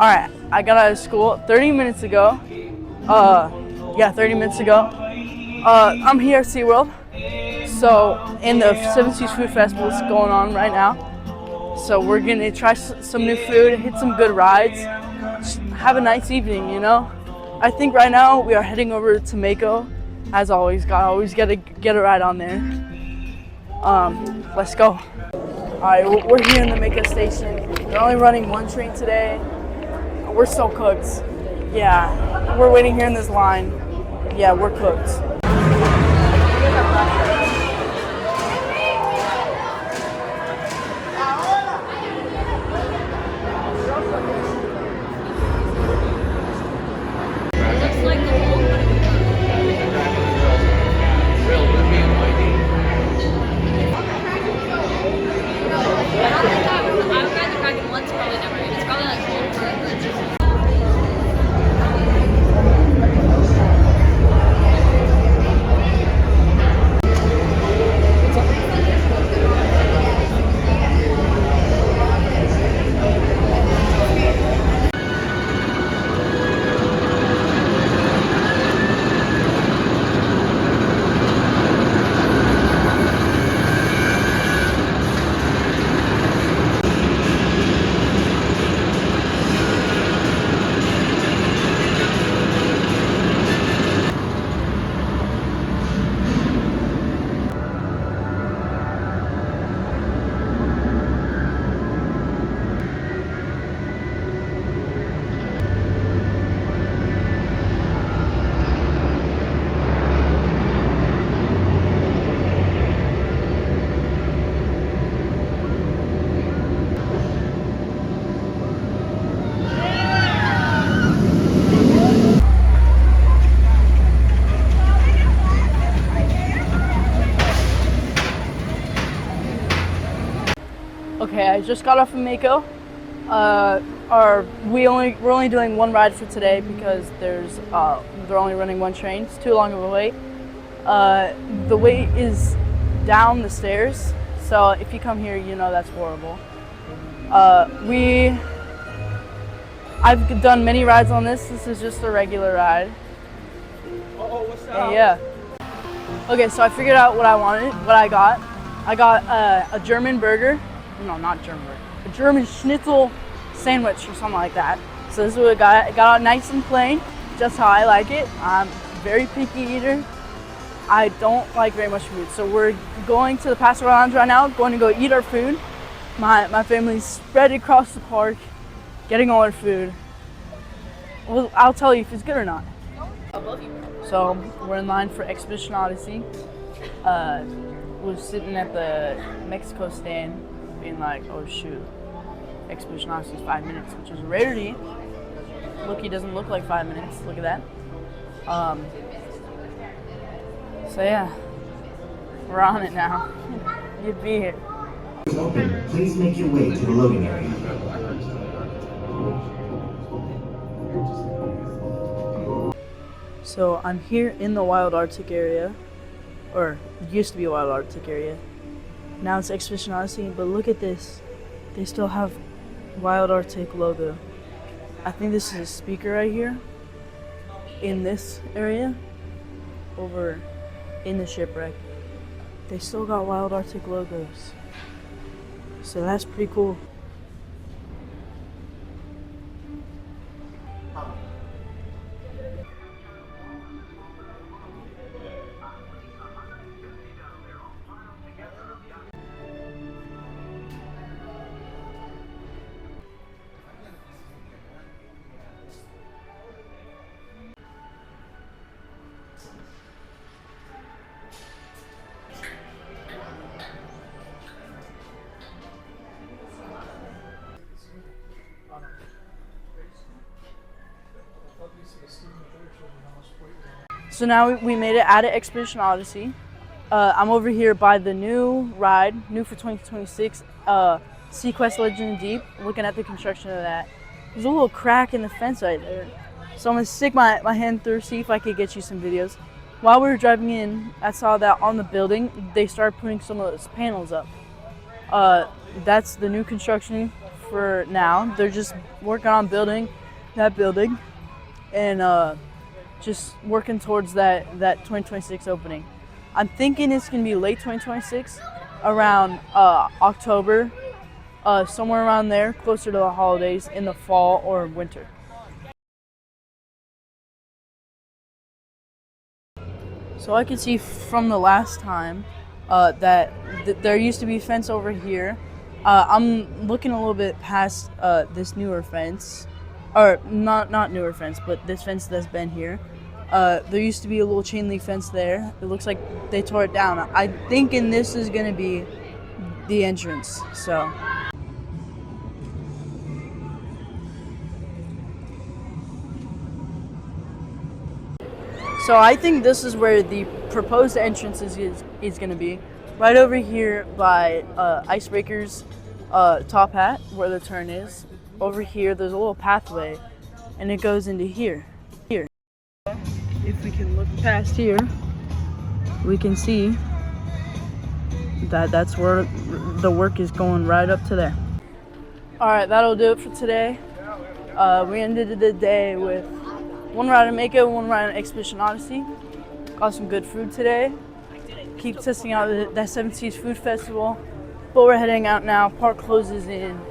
Alright, I got out of school 30 minutes ago. 30 minutes ago. I'm here at SeaWorld. So, in the Seven Seas Food Festival is going on right now. So we're gonna try some new food, hit some good rides, just have a nice evening, you know? I think right now we are heading over to Mako. As always, gotta get a ride on there. Let's go. Alright, we're here in the Mako station. They're only running one train today. We're so cooked. Yeah, we're waiting here in this line. Yeah, we're cooked. Okay, I just got off of Mako. We're only doing one ride for today because they're only running one train. It's too long of a wait. The wait is down the stairs, so if you come here, you know that's horrible. I've done many rides on this. This is just a regular ride. Oh, what's that? Yeah. Okay, so I figured out what I wanted. What I got. I got a German burger. No, not German burger. A German schnitzel sandwich or something like that. So this is what I got. It got out nice and plain, just how I like it. I'm a very picky eater. I don't like very much food. So we're going to the Pastor Lounge right now, going to go eat our food. My family's spread across the park, getting all our food. Well, I'll tell you if it's good or not. Above you. So we're in line for Expedition Odyssey. We're sitting at the Mexico stand, being like, oh shoot, Expedition Odyssey is 5 minutes, which is a rarity. Look, he doesn't look like 5 minutes. Look at that. So yeah, we're on it now. You'd be here. Open. Please make your way to the loading area. So I'm here in the Wild Arctic area, or it used to be a Wild Arctic area. Now it's Expedition Odyssey, but look at this. They still have Wild Arctic logo. I think this is a speaker right here in this area over in the shipwreck. They still got Wild Arctic logos. So that's pretty cool. So now we made it out of Expedition Odyssey. I'm over here by the new ride, new for 2026, SeaQuest Legend Deep, looking at the construction of that. There's a little crack in the fence right there. So I'm gonna stick my hand through, see if I could get you some videos. While we were driving in, I saw that on the building, they started putting some of those panels up. That's the new construction for now. They're just working on building that building and just working towards that 2026 opening. I'm thinking it's gonna be late 2026, around October, somewhere around there, closer to the holidays in the fall or winter. So I can see from the last time that there used to be a fence over here. I'm looking a little bit past this newer fence, or not newer fence, but this fence that's been here. There used to be a little chain link fence there. It looks like they tore it down. I'm thinking this is gonna be the entrance. So I think this is where the proposed entrance is going to be. Right over here by Icebreaker's top hat, where the turn is. Over here, there's a little pathway, and it goes into here. If we can look past here, we can see that that's where the work is going, right up to there. All right, that'll do it for today. We ended the day with one ride on Mako, one ride on Expedition Odyssey. Got some good food today. Keep testing out that Seven Seas Food Festival. But we're heading out now. Park closes in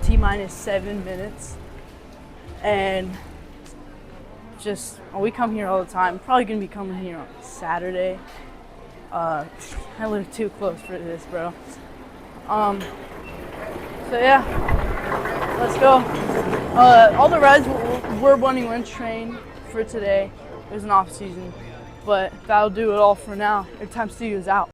T-minus 7 minutes. And we come here all the time. Probably gonna be coming here on Saturday. I live too close for this, bro. So yeah, let's go. All the rides were running one train for today. It was an off season, but that'll do it all for now. Airtime Studios out.